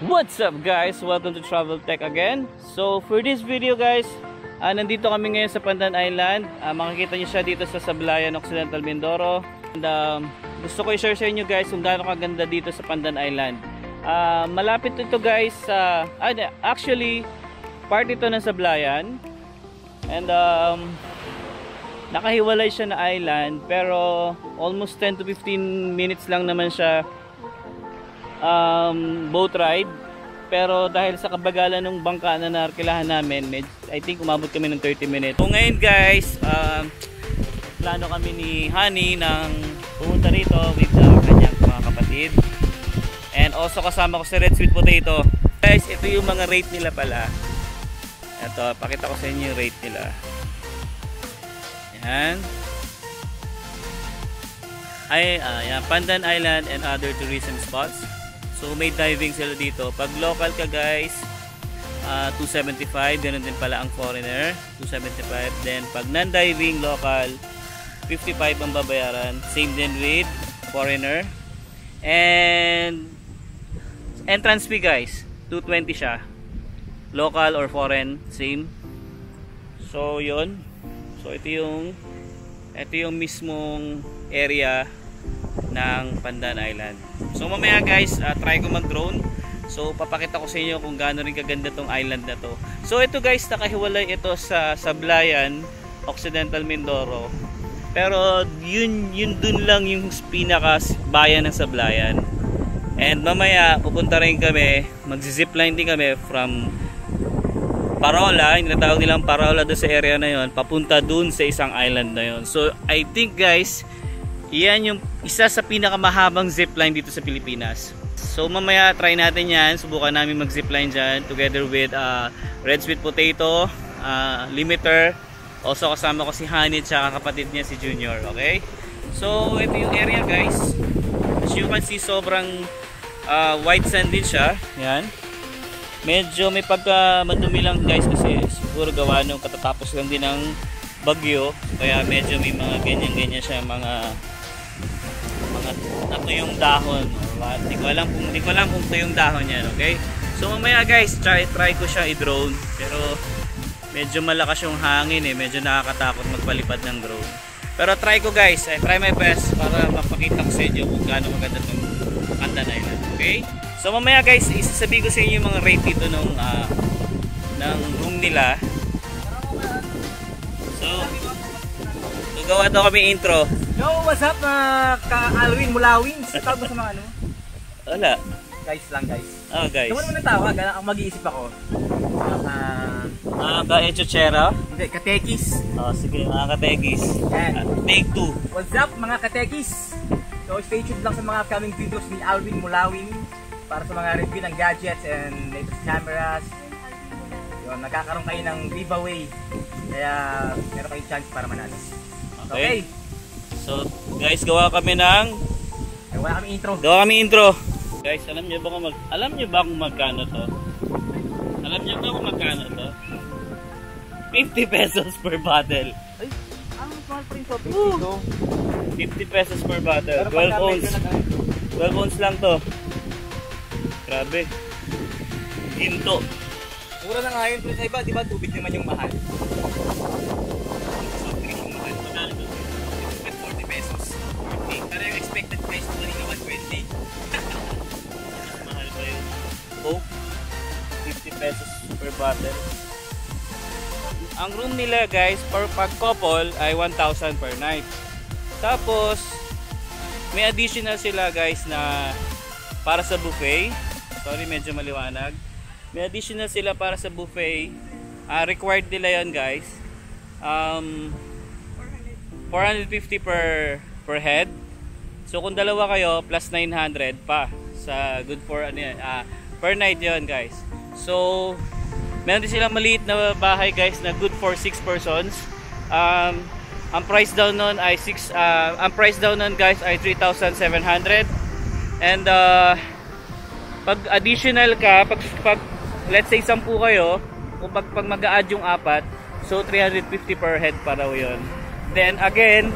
What's up guys? Welcome to Travel Tech again. So for this video guys, nandito kami ngayon sa Pandan Island. Makikita niyo siya dito sa Sablayan, Occidental Mindoro. And, gusto ko i-share sa inyo guys kung gaano kaganda dito sa Pandan Island. Malapit ito guys sa actually part ito ng Sablayan. And nakahiwalay siya na island, pero almost 10 to 15 minutes lang naman siya boat ride. Pero dahil sa kabagalan ng bangka na narkilahan namin, I think umabot kami ng 30 minutes. So ngayon guys, plano kami ni Honey ng pumunta rito with kanyang mga kapatid. And also kasama ko si Red Sweet Potato. Guys, ito yung mga rate nila pala. Ito, pakita ko sa inyo yung rate nila. Yan. Yan, Pandan Island and other tourism spots. So may diving sila dito. Pag local ka guys, 275. Ganun din pala ang foreigner, 275. Then pag non-diving local, 55 ang babayaran. Same din with foreigner. And entrance fee guys, 220 siya. Local or foreign, same. So yun. So ito yung mismong area ng Pandan Island. So mamaya guys, try ko mag-drone. So papakita ko sa inyo kung gaano rin kaganda tong island na to. So ito guys, nakahiwalay ito sa Sablayan, Occidental Mindoro. Pero yun dun lang yung pinaka bayan ng Sablayan. And mamaya pupunta rin kami, magzi-zipline din kami from Parola, yung tinatawag nilang Parola doon sa area na yon, papunta dun sa isang island na yon. So I think guys, yan yung isa sa pinakamahabang zipline dito sa Pilipinas. So mamaya try natin yan, subukan namin mag zipline dyan together with Red Sweet Potato, Limiter. Also kasama ko si Honey at kapatid niya si Junior. Okay, so ito yung area guys. As you can see, sobrang white sand din siya. Yan. Medyo may pagka madumi lang guys, kasi siguro gawa nung katatapos lang din ng bagyo, kaya medyo may mga ganyan siya, mga natuyong dahon. Hindi ko alam kung tuyong dahon yan. Okay, so mamaya guys, try ko siya i-drone, pero medyo malakas yung hangin medyo nakakatakot magpalipad ng drone. Pero try ko guys, I try my best para mapakita ko sa inyo kung gaano maganda itong Pandan Island. Okay, so mamaya guys, isasabihin ko sa inyo yung mga rate dito ng room nila. So gawa daw kami intro. Yo, what's up ka-Alwin Mulawin? Tawag mo sa mga ano? Wala. Guys lang guys. Oh guys. Tuman mo ng tawag, ang mag-iisip ako. Ka-echochera? Hindi, katekis. Oh sige, mga katekis. Take 2. What's up mga katekis? So stay tuned lang sa mga upcoming videos ni Alwin Mulawin para sa mga review ng gadgets and latest cameras. Yun, nagkakaroon kayo ng giveaway. Kaya meron kayong chance para manalo. Okay. So guys, gawa kami intro. Guys, alam niyo ba kung magkano to? 50 pesos per bottle. Ay, ang mahal pa rin shopping dito. 50 pesos per bottle. 12 ounce. 12 ounce lang to. Grabe. Ginto. Mura na nga yun. Sa iba, di ba tubig naman yung mahal? Pero yung expected price ko rin 120. Mahal ba yun? Coke? 50 pesos per bottle. Ang room nila guys, pag couple ay 1,000 per night. Tapos may additional sila guys na para sa buffet. Sorry, medyo maliwanag. May additional sila para sa buffet. Required nila yon guys. 450 per head. So kung dalawa kayo, plus 900 pa sa good for per night yon guys. So meron din silang maliit na bahay guys na good for 6 persons. Ang price down nun ay guys ay 3,700. And pag additional ka, pag let's say 10 kayo, kung pag mag-a-add yung 4, so 350 per head pa raw yun. Then again,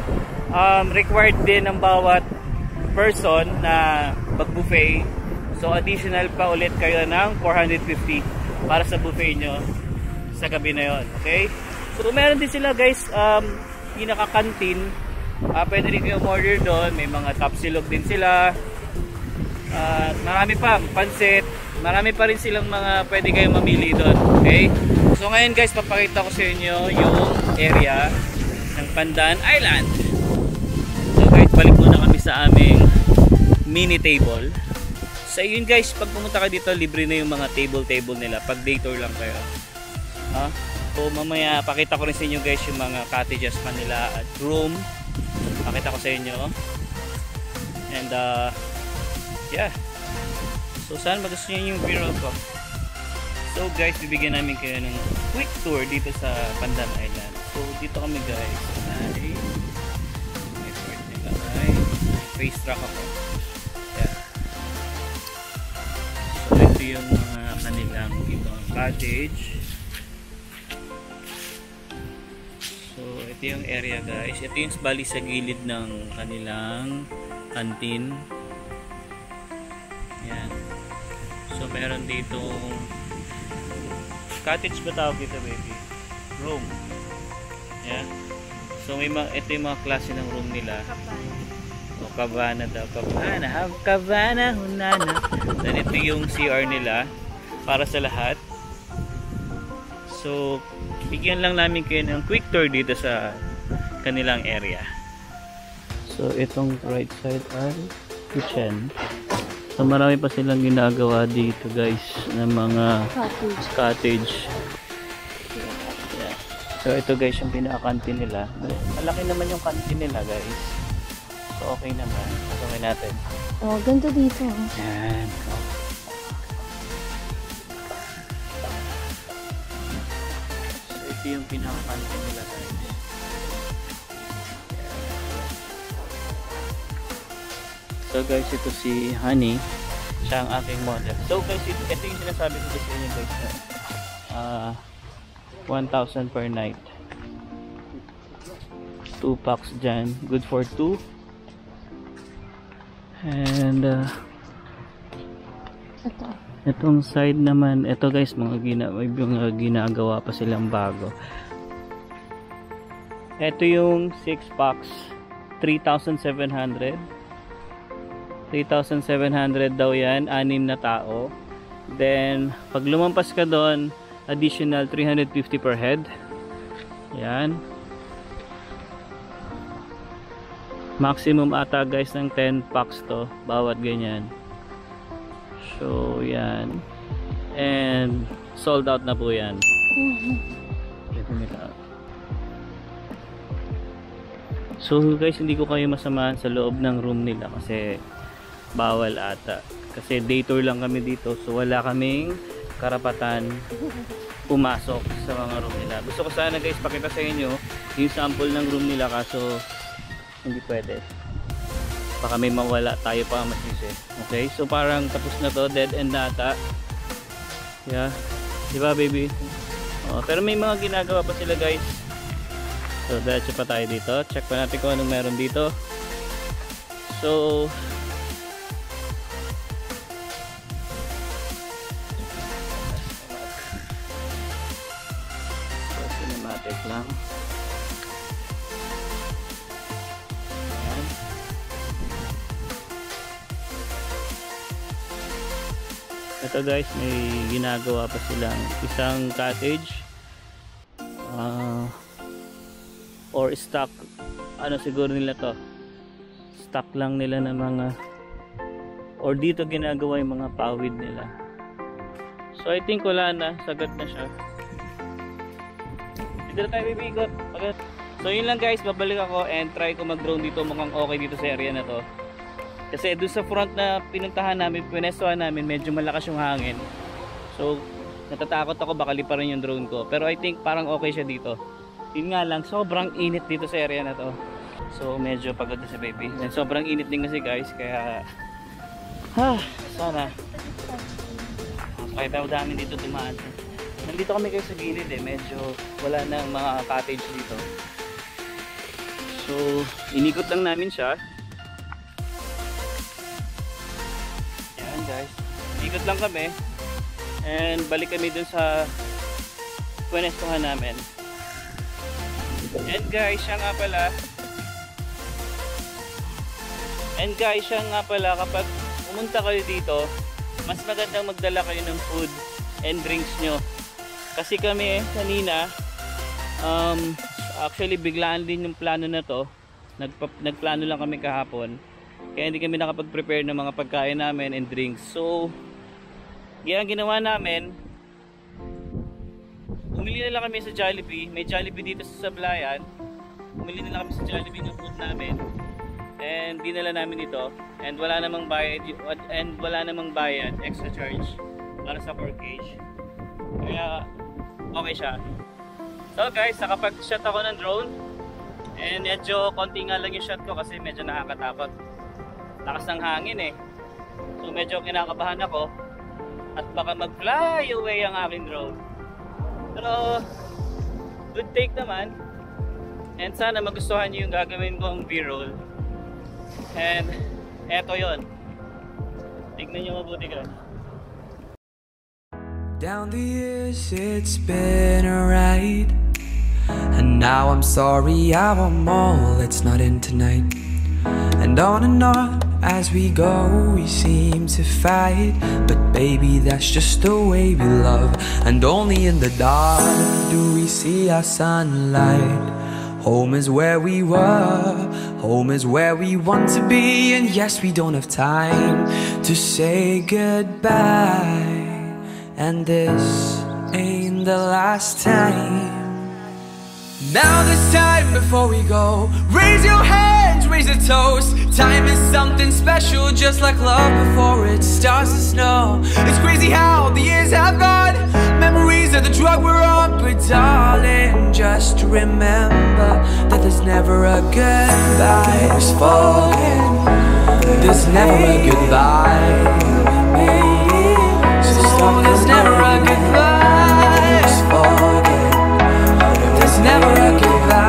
required din ng bawat person na mag-buffet. So So additional pa ulit kayo ng 450 para sa buffet nyo sa gabi na yon. Okay? So meron din sila guys, pinaka-canteen. Pwede rin kayo order doon. May mga tapsilog din sila. Marami pa, pansit. Marami pa rin silang mga pwede kayong mamili doon. Okay? So ngayon guys, papakita ko sa inyo yung area ng Pandan Island. So guys, balik muna kami sa aming mini table. So yun guys, pag pumunta ka dito, libre na yung mga table nila. Pag day tour lang kayo. So mamaya, pakita ko rin sa inyo guys yung mga cottages pa nila at room. Pakita ko sa inyo. And yeah. So saan magusto nyo yung viral ko? So guys, bibigyan namin kayo ng quick tour dito sa Pandan Island. So dito kami guys. May part nila ay face track ako. Yeah. So ito yung mga kanilang ibang cottage. So ito yung area guys. Ito yung bali sa gilid ng kanilang canteen. Yan. So meron dito cottage ba tawag dito baby? Room. Yan. So may ito yung mga klase ng room nila. O cabana daw. Cabana. Have cabana. Hunana. Then ito yung CR nila para sa lahat. So bigyan lang namin kayo ng quick tour dito sa kanilang area. So itong right side ay kitchen. So marami pa silang ginagawa dito guys ng mga cottage. Yeah. So ito guys yung pinaka-canteen nila. Malaki naman yung canteen nila guys. So okay naman. Pasukin natin. Oh, ganito dito. Yan. So ito yung pinaka-canteen nila guys. So guys, ito si Honey. Siya ang aking model. So guys, ito yung sinasabi ko sa inyo guys. 1,000 per night. 2 packs dyan. Good for 2. And itong side naman, ito guys, may mga ginagawa pa silang bago. Ito yung 6 packs. 3,700. 3,700 daw yan, 6 na tao. Then pag lumampas ka doon, additional 350 per head. Yan. Maximum ata guys ng 10 packs to bawat ganyan. So yan. And sold out na po yan. So guys, hindi ko kayo masamahan sa loob ng room nila kasi bawal ata. Kasi day tour lang kami dito, so wala kaming karapatan pumasok sa mga room nila. Gusto ko sana guys pakita sa inyo yung sample ng room nila, kaso hindi pwede. Baka may mawala, tayo pa masisi. Okay, so parang tapos na to, dead end na ata. Yeah, diba baby? Pero may mga ginagawa pa sila guys. So diretso pa tayo dito. Check pa natin kung anong meron dito. So cinematic lang. Ayan. Ito guys, may ginagawa pa silang isang cottage or stock, ano siguro nila to, stock lang nila ng mga, or dito ginagawa yung mga pawid nila. So I think wala na, sagat na siya. Dito tayo bibigot. Okay. So yun lang guys, babalik ako and try ko mag-drone dito. Mukhang okay dito sa area na to. Kasi doon sa front na pinuntahan namin, pinestuhan namin, medyo malakas yung hangin. So natatakot ako baka liparin yung drone ko. Pero I think parang okay siya dito. Yun nga lang, sobrang init dito sa area na to. So medyo pagod na si baby. And sobrang init din kasi guys, kaya sana kahit ako dami dito dumaan. Nandito kami kayo sa gilid medyo wala nang mga cottage dito. So inikot lang namin siya. Yan guys. ikot lang kami. And balik kami dun sa pwenestuhan namin. And guys, siya nga pala, kapag pumunta kayo dito, mas magandang magdala kayo ng food and drinks nyo. Kasi kami kanina, actually biglaan din yung plano na to. Nagplano lang kami kahapon. Kaya hindi kami nakapag-prepare ng mga pagkain namin and drinks. So, yan ang ginawa namin. Umili na lang kami sa Jollibee. May Jollibee dito sa Sablayan. Umili na lang kami sa Jollibee ng food namin. And dinala namin ito. And wala namang bayad, extra charge para sa package. Kaya okay siya. So guys, nakapag-shot ako ng drone. And medyo konti nga lang yung shot ko kasi medyo nakakatakot. Lakas ng hangin eh. So medyo kinakabahan ako. At baka mag-fly away ang aking drone. Pero good take naman. And sana magustuhan nyo yung gagawin kong B-roll. And eto yon. Tignan nyo mabuti guys. Down the years it's been a ride, and now I'm sorry I want more, let's not end tonight. And on as we go we seem to fight, but baby that's just the way we love. And only in the dark do we see our sunlight. Home is where we were, home is where we want to be. And yes, we don't have time to say goodbye, and this ain't the last time. Now this time before we go, raise your hands, raise a toast. Time is something special, just like love before it starts to snow. It's crazy how the years have gone, memories of the drug we're on. But darling, just remember that there's never a goodbye. There's forget, there's never a goodbye. So there's never a goodbye. There's forget, there's never a goodbye.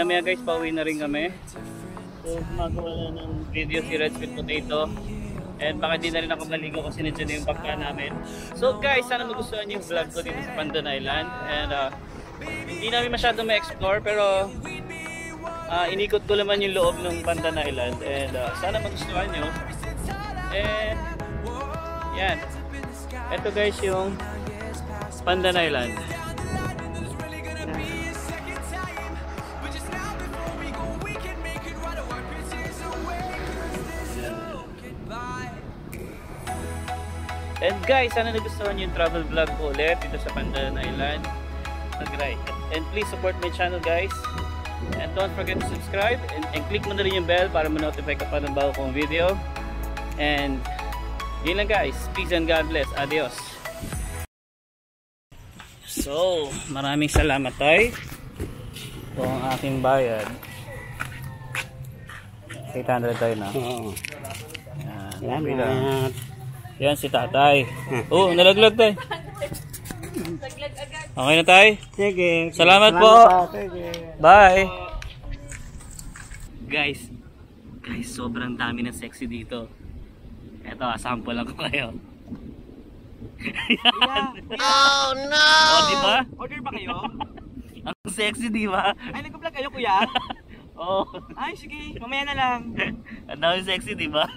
Maya guys, pauwi na rin kami. So gumagawa na ng video si Red Sweet Potato. And baka di na rin ako maligo kasi nandiyan na yung pagka namin. So guys, sana magustuhan niyo yung vlog ko dito sa Pandan Island. And hindi namin masyadong ma-explore pero inikot ko naman yung loob ng Pandan Island. And sana magustuhan niyo. And yan. Ito guys yung Pandan Island. And guys, sana nagustuhan yung travel vlog ko ulit dito sa Pandan Island. Nag-ride. And please support my channel guys. And don't forget to subscribe. And click mo na rin yung bell para ma-notify ka pa ng bago kong video. And yun lang guys. Peace and God bless. Adios. So, maraming salamat tayo. Ito ang aking bayad. 800 tayo na. Oo. Yan, salamat. Yan si tatay. Oh, nalaglag tayo. Okay na tayo? Sige. Salamat po. Bye. Guys, sobrang dami ng sexy dito. Eto, sample lang ko kayo. Oh no! Oh, di ba? Order ba kayo? Ang sexy, di ba? Ay, nag-vlog kayo kuya? Oo. Ay, sige. Mamaya na lang. Ang dami sexy, di ba?